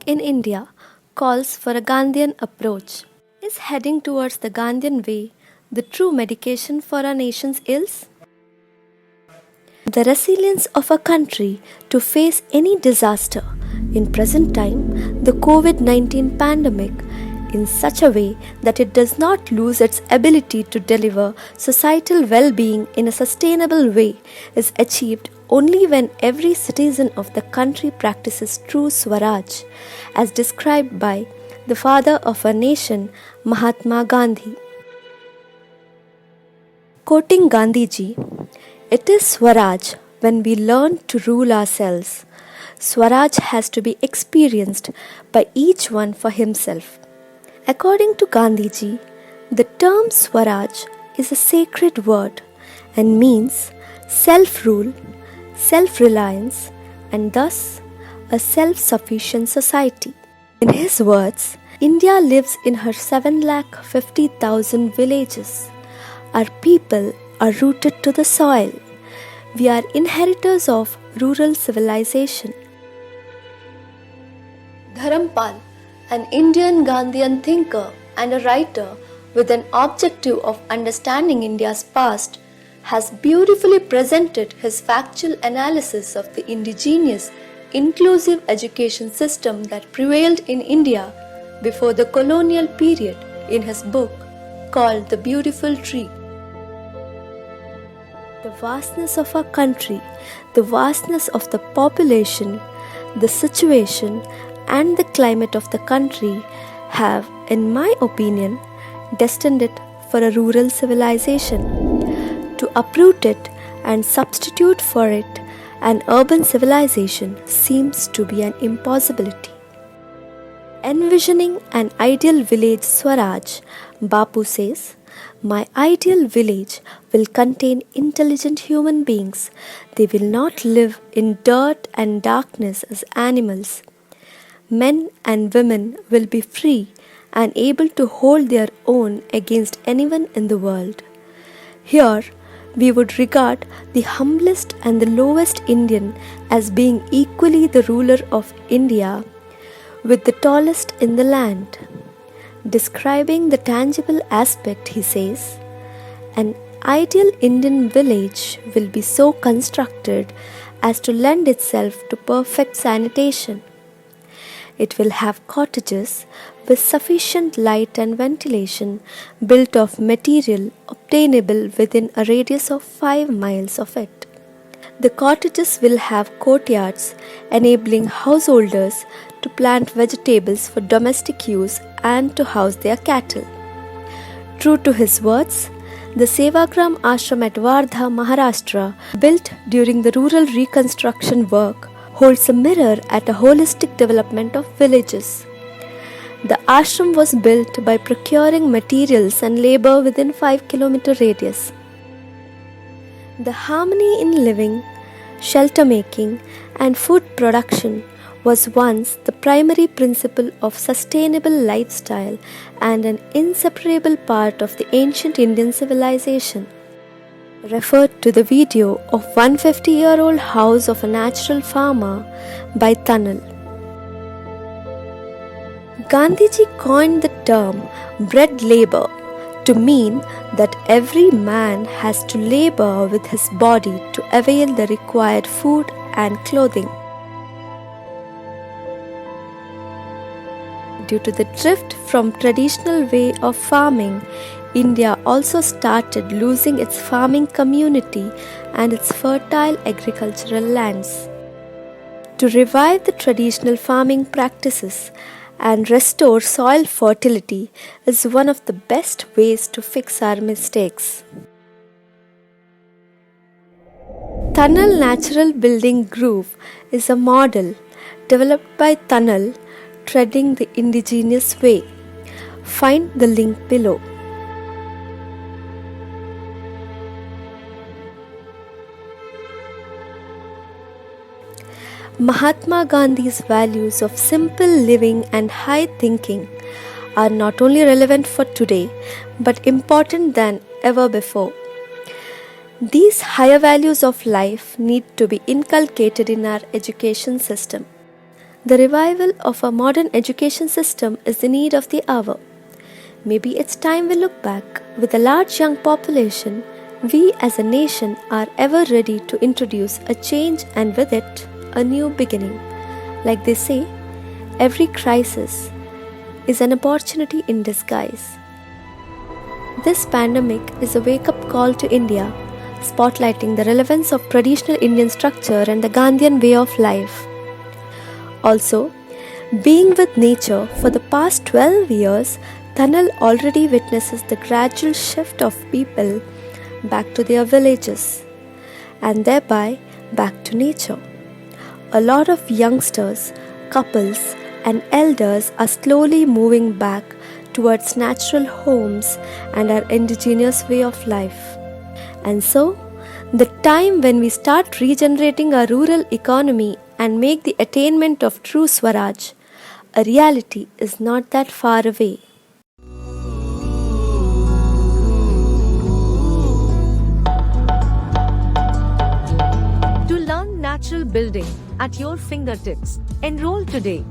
pandemic in India calls for a Gandhian approach. Is heading towards the Gandhian way the true medication for our nation's ills? The resilience of a country to face any disaster, in present time the COVID-19 pandemic, in such a way that it does not lose its ability to deliver societal well-being in a sustainable way, is achieved only when every citizen of the country practices true Swaraj, as described by the father of our nation, Mahatma Gandhi. Quoting Gandhiji, "It is Swaraj when we learn to rule ourselves. Swaraj has to be experienced by each one for himself." According to Gandhiji, the term Swaraj is a sacred word and means self-rule, self-reliance, and thus a self-sufficient society. In his words, India lives in her 7,50,000 villages. Our people are rooted to the soil. We are inheritors of rural civilization. Dharampal, an Indian Gandhian thinker and a writer with an objective of understanding India's past, has beautifully presented his factual analysis of the indigenous, inclusive education system that prevailed in India before the colonial period in his book called The Beautiful Tree. The vastness of our country, the vastness of the population, the situation, and the climate of the country have, in my opinion, destined it for a rural civilization. To uproot it and substitute for it an urban civilization seems to be an impossibility. Envisioning an ideal village Swaraj, Bapu says, "My ideal village will contain intelligent human beings. They will not live in dirt and darkness as animals. Men and women will be free and able to hold their own against anyone in the world. Here, we would regard the humblest and the lowest Indian as being equally the ruler of India with the tallest in the land." Describing the tangible aspect, he says, "An ideal Indian village will be so constructed as to lend itself to perfect sanitation. It will have cottages with sufficient light and ventilation, built of material obtainable within a radius of 5 miles of it. The cottages will have courtyards, enabling householders to plant vegetables for domestic use and to house their cattle." True to his words, the Sevagram Ashram at Vardhar, Maharashtra, built during the rural reconstruction work, holds a mirror at a holistic development of villages. The ashram was built by procuring materials and labor within 5-kilometer radius. The harmony in living, shelter making, and food production was once the primary principle of sustainable lifestyle and an inseparable part of the ancient Indian civilization. Referred to the video of 150-year-old house of a natural farmer by Tunnel. Gandhiji coined the term bread labor to mean that every man has to labor with his body to avail the required food and clothing. Due to the drift from traditional way of farming, India also started losing its farming community and its fertile agricultural lands. To revive the traditional farming practices and restore soil fertility is one of the best ways to fix our mistakes. Tunnel Natural Building Groove is a model developed by Tunnel treading the indigenous way. Find the link below. Mahatma Gandhi's values of simple living and high thinking are not only relevant for today but important than ever before. These higher values of life need to be inculcated in our education system. The revival of our modern education system is the need of the hour. Maybe it's time we look back. With a large young population, we as a nation are ever ready to introduce a change and with it, a new beginning. Like they say, every crisis is an opportunity in disguise. This pandemic is a wake-up call to India, spotlighting the relevance of traditional Indian structure and the Gandhian way of life. Also, being with nature for the past 12 years, Thanal already witnesses the gradual shift of people back to their villages and thereby back to nature. A lot of youngsters, couples, and elders are slowly moving back towards natural homes and our indigenous way of life. And so, the time when we start regenerating our rural economy and make the attainment of true Swaraj a reality is not that far away. To learn natural building at your fingertips, enroll today.